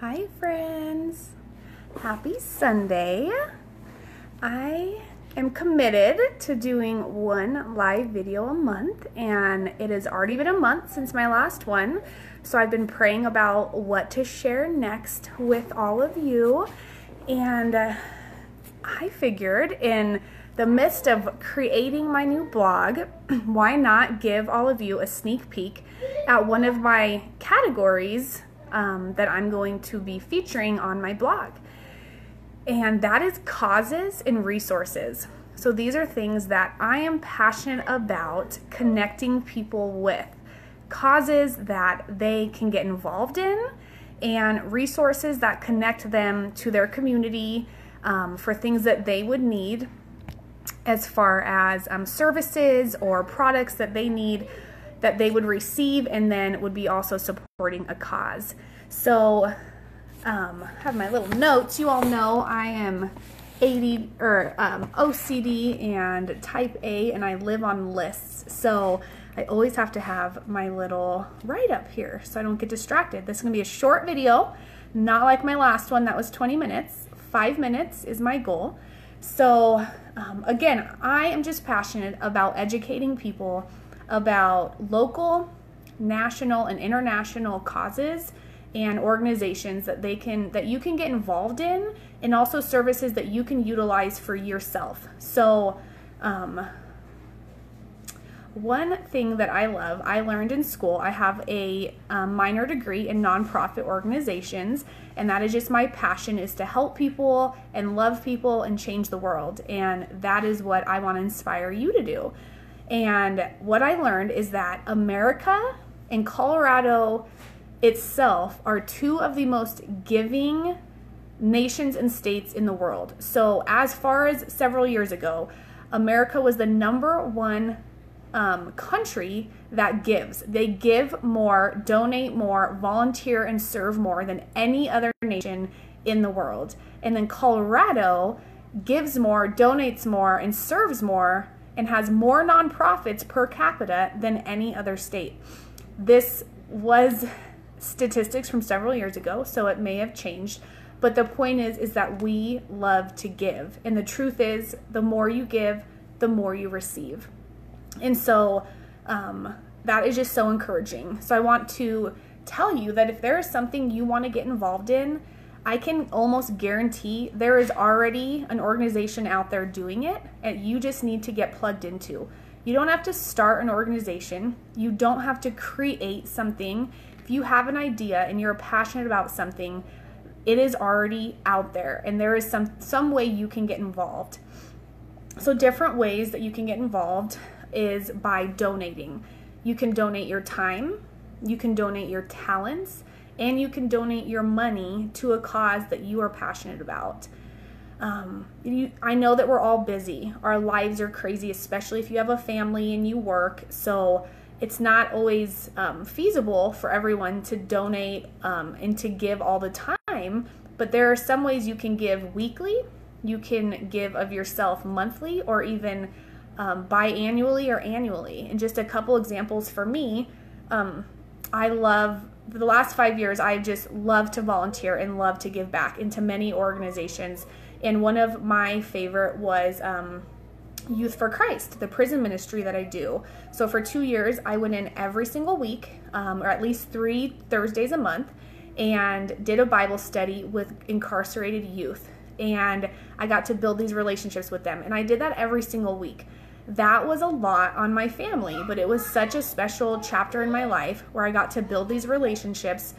Hi friends, happy Sunday. I am committed to doing one live video a month, and it has already been a month since my last one, so I've been praying about what to share next with all of you. And I figured, in the midst of creating my new blog, why not give all of you a sneak peek at one of my categories that I'm going to be featuring on my blog. And that is causes and resources. So these are things that I am passionate about connecting people with. Causes that they can get involved in, and resources that connect them to their community for things that they would need as far as services or products that they need, that they would receive, and then would be also supporting a cause. So I have my little notes. You all know I am OCD and type A, and I live on lists. So I always have to have my little write-up here so I don't get distracted. This is going to be a short video, not like my last one that was 20 minutes. 5 minutes is my goal. So again, I am just passionate about educating people about local, national, and international causes and organizations that you can get involved in, and also services that you can utilize for yourself. So one thing that I love, I learned in school, I have a minor degree in nonprofit organizations, and that is just my passion, is to help people and love people and change the world. And that is what I want to inspire you to do. And what I learned is that America and Colorado itself are two of the most giving nations and states in the world. So as far as several years ago, America was the #1 country that gives. They give more, donate more, volunteer and serve more than any other nation in the world. And then Colorado gives more, donates more, and serves more, and has more nonprofits per capita than any other state. This was statistics from several years ago, so it may have changed. But the point is that we love to give. And the truth is, the more you give, the more you receive. And so that is just so encouraging. So I want to tell you that if there is something you want to get involved in, I can almost guarantee there is already an organization out there doing it, and you just need to get plugged into. You don't have to start an organization. You don't have to create something. If you have an idea and you're passionate about something, it is already out there, and there is some way you can get involved. So different ways that you can get involved is by donating. You can donate your time, you can donate your talents, and you can donate your money to a cause that you are passionate about. I know that we're all busy. Our lives are crazy, especially if you have a family and you work. So it's not always feasible for everyone to donate and to give all the time. But there are some ways you can give weekly. You can give of yourself monthly, or even biannually or annually. And just a couple examples for me, for the last 5 years, I've just loved to volunteer and love to give back into many organizations. And one of my favorite was Youth for Christ, the prison ministry that I do. So for 2 years, I went in every single week, or at least 3 Thursdays a month, and did a Bible study with incarcerated youth. And I got to build these relationships with them. And I did that every single week. That was a lot on my family, but it was such a special chapter in my life where I got to build these relationships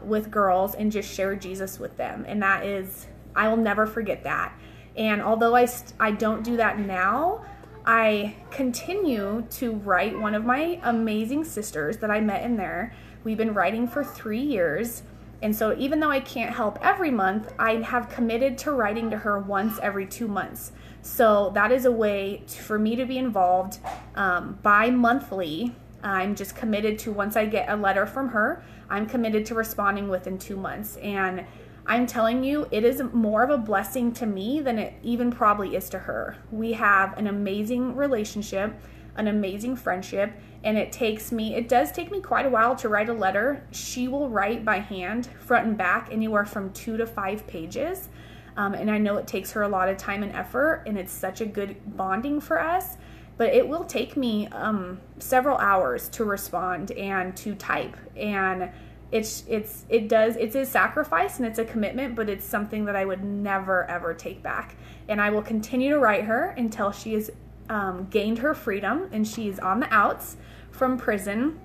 with girls and just share Jesus with them. And that is, I will never forget that. And although I don't do that now, I continue to write one of my amazing sisters that I met in there. We've been writing for 3 years. And so even though I can't help every month, I have committed to writing to her once every 2 months. So that is a way for me to be involved bi-monthly. I'm just committed to, once I get a letter from her, I'm committed to responding within 2 months. And I'm telling you, it is more of a blessing to me than it even probably is to her. We have an amazing relationship. an amazing friendship. And it does take me quite a while to write a letter. She will write by hand, front and back, anywhere from 2 to 5 pages. And I know it takes her a lot of time and effort, and it's such a good bonding for us. But it will take me several hours to respond and to type. And it's a sacrifice and it's a commitment, but it's something that I would never, ever take back. And I will continue to write her until she has gained her freedom and she's on the outs from prison.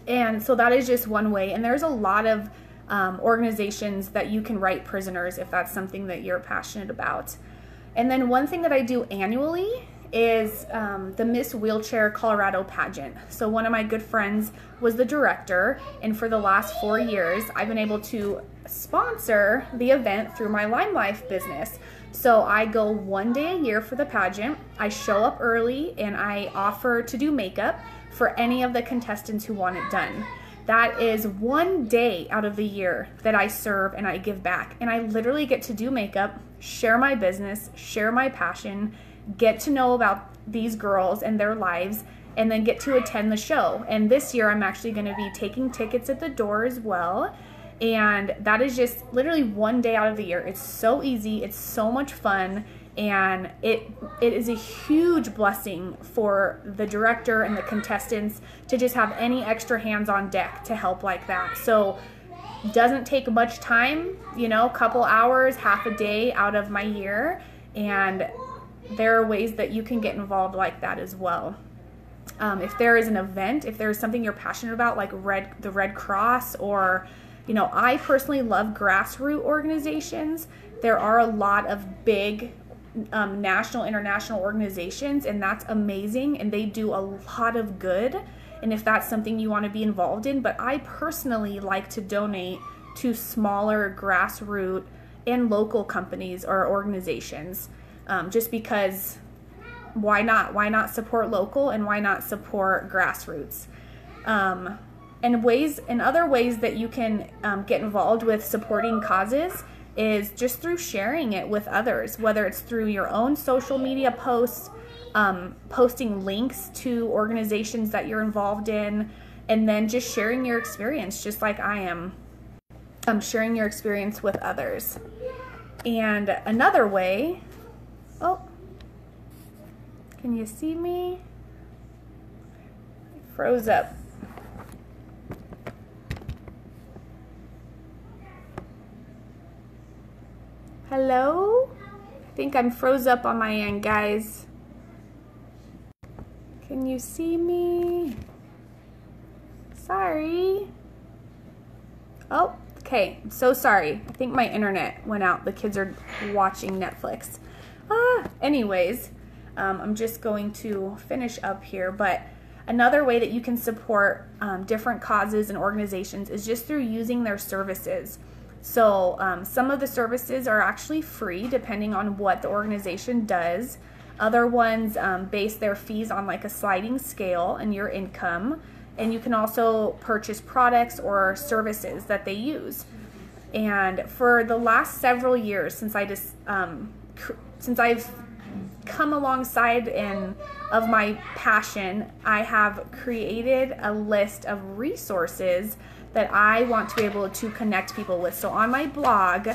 And so that is just one way. And there's a lot of organizations that you can write prisoners if that's something that you're passionate about. And then one thing that I do annually is the Miss Wheelchair Colorado pageant. So one of my good friends was the director, and for the last 4 years I've been able to sponsor the event through my Lime Life business. So I go 1 day a year for the pageant. I show up early and I offer to do makeup for any of the contestants who want it done. That is 1 day out of the year that I serve and I give back. And I literally get to do makeup, share my business, share my passion, get to know about these girls and their lives, and then get to attend the show. And this year I'm actually going to be taking tickets at the door as well. And that is just literally 1 day out of the year. It's so easy. It's so much fun. And it is a huge blessing for the director and the contestants to just have any extra hands on deck to help like that. So it doesn't take much time, a couple hours, half a day out of my year. And there are ways that you can get involved like that as well. If there is an event, if there's something you're passionate about, like the Red Cross, or, I personally love grassroots organizations. There are a lot of big national, international organizations, and that's amazing, and they do a lot of good. And if that's something you want to be involved in, but I personally like to donate to smaller grassroots and local companies or organizations. Just because why not support local, and why not support grassroots? And other ways that you can get involved with supporting causes is just through sharing it with others, whether it's through your own social media posts, posting links to organizations that you're involved in, and then just sharing your experience, just like I am, sharing your experience with others. And another way, can you see me? I froze up. Hello? I think I'm froze up on my end, guys. Can you see me? Sorry. Oh, okay. I'm so sorry. I think my internet went out. The kids are watching Netflix. Anyways, I'm just going to finish up here. But another way that you can support different causes and organizations is just through using their services. So some of the services are actually free depending on what the organization does. Other ones base their fees on like a sliding scale and your income. And you can also purchase products or services that they use. And for the last several years, since I've come alongside of my passion, I have created a list of resources that I want to be able to connect people with. So on my blog,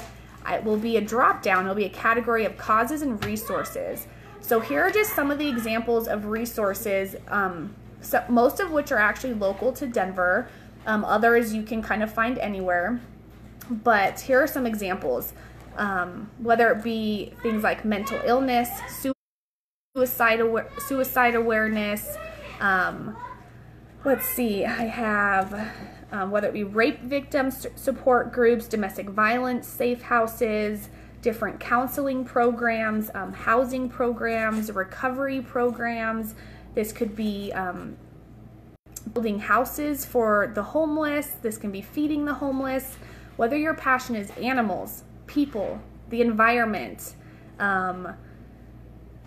it will be a drop down. It'll be a category of causes and resources. So here are just some of the examples of resources, most of which are actually local to Denver. Others you can kind of find anywhere. But here are some examples, whether it be things like mental illness, suicide awareness. Let's see, I have whether it be rape victims support groups, domestic violence safe houses, different counseling programs, housing programs, recovery programs. This could be building houses for the homeless. This can be feeding the homeless. Whether your passion is animals, people, the environment,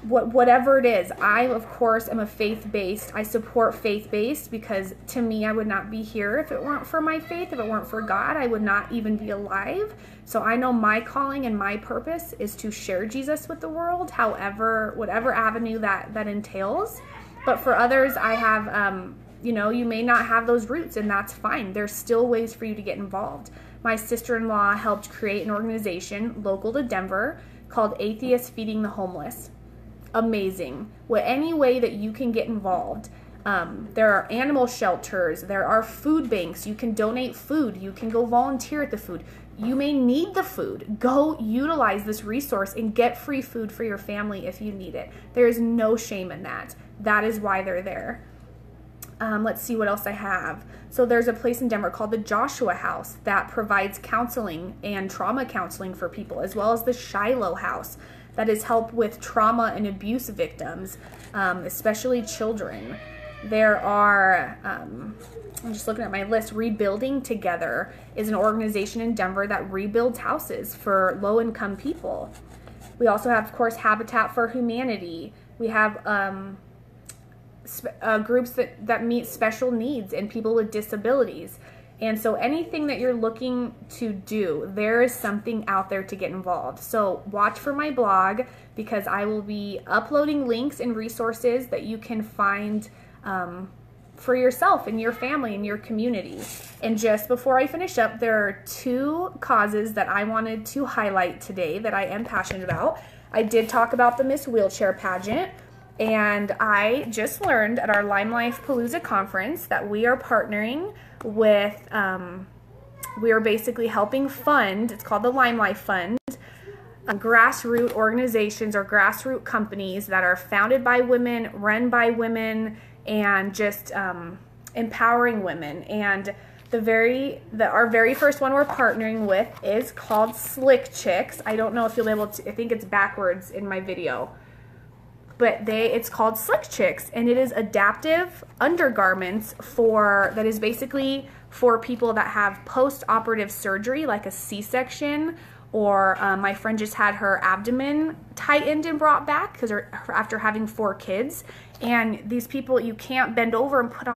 whatever it is. I, of course, am a faith-based. I support faith-based because to me, I would not be here if it weren't for my faith. If it weren't for God, I would not even be alive. So I know my calling and my purpose is to share Jesus with the world, whatever avenue that entails. But for others, I have, you know, you may not have those roots, and that's fine. There's still ways for you to get involved. My sister-in-law helped create an organization local to Denver called Atheists Feeding the Homeless. Amazing. Any way that you can get involved. There are animal shelters. There are food banks. You can donate food. You can go volunteer at the food. You may need the food. Go utilize this resource and get free food for your family if you need it. There is no shame in that. That is why they're there. Let's see what else I have. So there's a place in Denver called the Joshua House that provides counseling and trauma counseling for people, as well as the Shiloh House that is help with trauma and abuse victims, especially children. There are, I'm just looking at my list, Rebuilding Together is an organization in Denver that rebuilds houses for low-income people. We also have, of course, Habitat for Humanity. We have groups that meet special needs and people with disabilities. And so anything that you're looking to do, there is something out there to get involved. So watch for my blog, because I will be uploading links and resources that you can find for yourself and your family and your community. And just before I finish up, there are 2 causes that I wanted to highlight today that I am passionate about. I did talk about the Miss Wheelchair pageant, and I just learned at our Lime Life Palooza conference that we are partnering with, we are basically helping fund, it's called the Lime Life Fund, grassroots organizations or grassroots companies that are founded by women, run by women, and just empowering women. And our very first one we're partnering with is called Slick Chicks. I don't know if you'll be able to, I think it's backwards in my video. But it's called Slick Chicks, and it is adaptive undergarments that is basically for people that have post-operative surgery, like a C-section, or my friend just had her abdomen tightened and brought back after having 4 kids. And these people, you can't bend over and put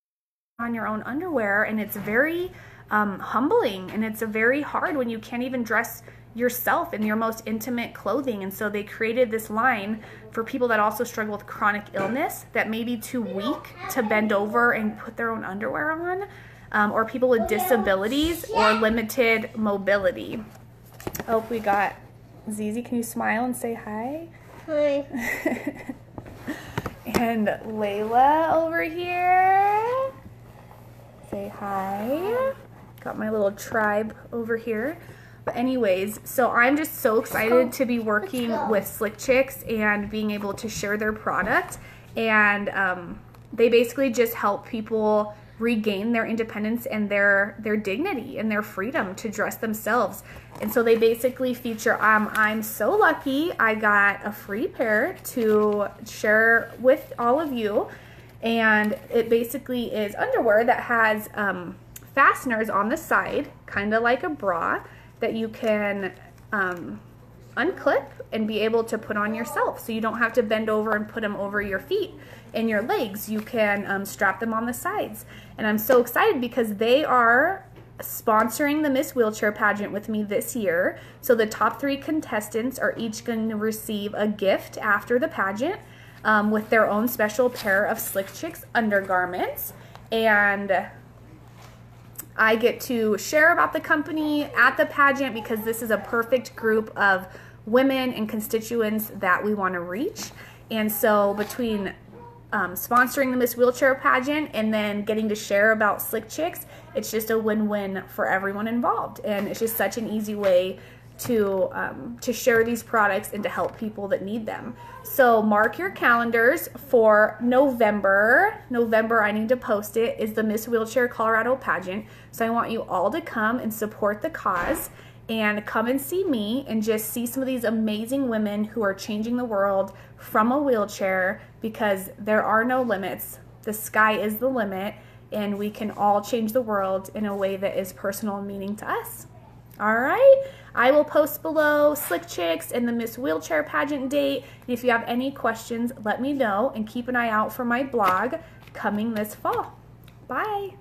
on your own underwear, and it's very humbling, and it's very hard when you can't even dress yourself in your most intimate clothing. And so they created this line for people that also struggle with chronic illness, that may be too weak to bend over and put their own underwear on, or people with disabilities or limited mobility. Oh, we got Zizi. Can you smile and say hi? Hi. And Layla over here. Say hi. Got my little tribe over here. But anyways, so I'm just so excited to be working with Slick Chicks and being able to share their product. And they basically just help people regain their independence and their dignity and their freedom to dress themselves. And so they basically feature, I'm so lucky I got a free pair to share with all of you. And it basically is underwear that has fasteners on the side, kind of like a bra, that you can unclip and be able to put on yourself. So you don't have to bend over and put them over your feet and your legs. You can strap them on the sides. And I'm so excited because they are sponsoring the Miss Wheelchair pageant with me this year. So the top 3 contestants are each going to receive a gift after the pageant with their own special pair of Slick Chicks undergarments. And I get to share about the company at the pageant because this is a perfect group of women and constituents that we want to reach. And so between sponsoring the Miss Wheelchair pageant and then getting to share about Slick Chicks, it's just a win-win for everyone involved. And it's just such an easy way to share these products and to help people that need them. So mark your calendars for November. I need to post it, is the Miss Wheelchair Colorado pageant. So I want you all to come and support the cause and come and see me and just see some of these amazing women who are changing the world from a wheelchair, because there are no limits. The sky is the limit, and we can all change the world in a way that is personal and meaning to us. All right, I will post below Slick Chicks and the Miss Wheelchair pageant date. And if you have any questions, let me know, and keep an eye out for my blog coming this fall. Bye.